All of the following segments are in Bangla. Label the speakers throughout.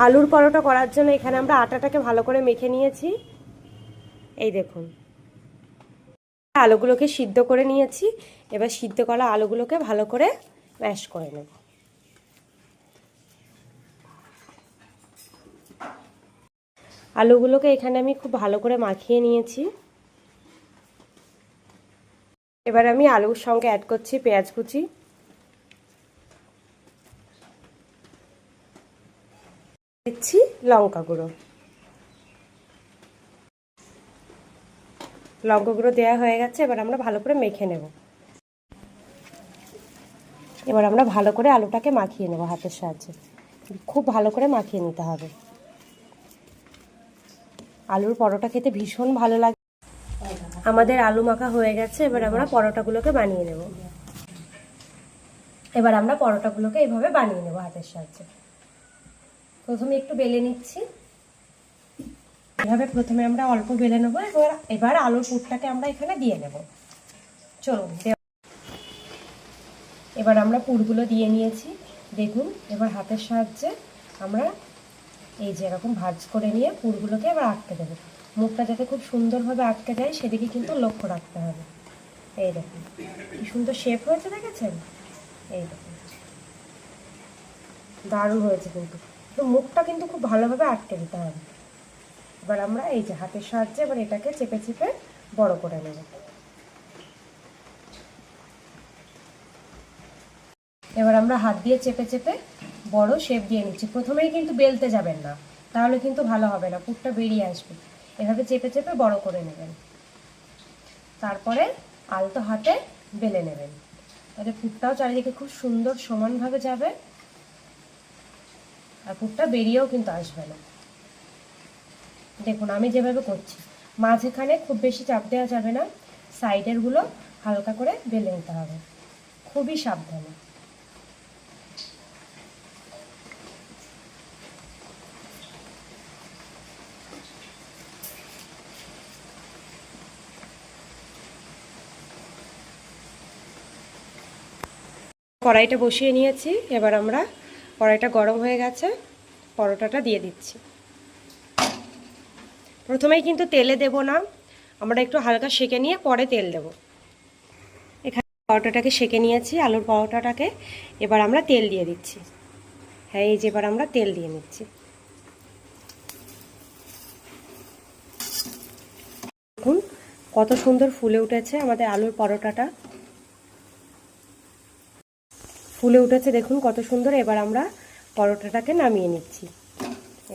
Speaker 1: আলুর পরোটা করার জন্য এখানে আমরা আটাটাকে ভালো করে মেখে নিয়েছি। এই দেখুন, আলুগুলোকে সিদ্ধ করে নিয়েছি। এবার সিদ্ধ করা আলুগুলোকে ভালো করে ম্যাশ করে নেব। আলুগুলোকে এখানে আমি খুব ভালো করে মাখিয়ে নিয়েছি। এবার আমি আলুর সঙ্গে অ্যাড করছি পেঁয়াজ কুচি, দিচ্ছি লঙ্কা গুঁড়ো। লঙ্কা গুঁড়ো দেওয়া হয়ে গেছে। এবার আমরা ভালো করে মেখে নেব। এবার আমরা ভালো করে আলুটাকে মাখিয়ে নেব হাতের সাহায্যে। খুব ভালো করে মাখিয়ে নিতে হবে। আলুর পরোটা খেতে ভীষণ ভালো লাগে। আমাদের আলু মাখা হয়ে গেছে। এবার আমরা পরোটাগুলোকে বানিয়ে নেব। এবার আমরা পরোটাগুলোকে এইভাবে বানিয়ে নেব হাতের সাহায্যে। প্রথমে একটু বেলে নিচ্ছি। এভাবে প্রথমে আমরা অল্প বেলে নেবো। এবার আলুর পুরটাকে আমরা এখানে দিয়ে নেব। চলুন, এবার আমরা পুরগুলো দিয়ে নিয়েছি। দেখুন, এবার হাতের সাহায্যে আমরা এই যে এরকম ভাঁজ করে নিয়ে পুরগুলোকে এবার আটকে দেবো। মুখটা যাতে খুব সুন্দরভাবে আটকে যায় সেদিকে কিন্তু লক্ষ্য রাখতে হবে। এই দেখুন কি সুন্দর শেপ হয়েছে, দেখেছেন? এই দেখুন, দারুণ হয়েছে। কিন্তু মুখটা কিন্তু খুব ভালোভাবে আটকে দিতে হবে। এবার আমরা এই যে হাতের সাহায্যে এবার এটাকে চেপে চেপে বড় করে নেব। এবার আমরা হাত দিয়ে চেপে চেপে বড় শেপ দিয়ে নিচ্ছি। প্রথমেই কিন্তু বেলতে যাবেন না, তাহলে কিন্তু ভালো হবে না, পুরটা বেরিয়ে আসবে। এভাবে চেপে চেপে বড় করে নেবেন, তারপরে আলতো হাতে বেলে নেবেন। তাহলে পুরটাও চারিদিকে খুব সুন্দর সমানভাবে যাবে, আর পুরটা বেরিয়েও কিন্তু আসবে না। দেখুন আমি যেভাবে করছি, মাঝখানে খুব বেশি চাপ দেওয়া যাবে না, সাইডেরগুলো হালকা করে বেলে নিতে হবে, খুবই সাবধানে। কড়াইটা বসিয়ে নিয়েছি। এবার আমরা কড়াইটা গরম হয়ে গেছে, পরোটাটা দিয়ে দিচ্ছি। প্রথমেই কিন্তু তেলে দেব না, আমরা একটু হালকা সেঁকে নিয়ে পরে তেল দেব। এখানে পরোটাটাকে সেঁকে নিয়েছি, আলুর পরোটাটাকে। এবার আমরা তেল দিয়ে দিচ্ছি। হ্যাঁ, এই যে এবার আমরা তেল দিয়ে নিচ্ছি। দেখুন কত সুন্দর ফুলে উঠেছে আমাদের আলুর পরোটাটা, ফুলে উঠেছে দেখুন কত সুন্দর। এবার আমরা পরোটাটাকে নামিয়ে নিচ্ছি।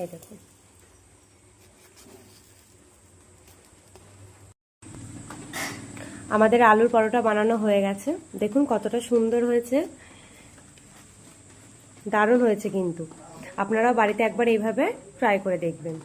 Speaker 1: এই দেখুন, আমাদের আলুর পরোটা বানানো হয়ে গেছে। দেখুন কতটা সুন্দর হয়েছে, দারুণ হয়েছে। কিন্তু আপনারাও বাড়িতে একবার এইভাবে ট্রাই করে দেখবেন।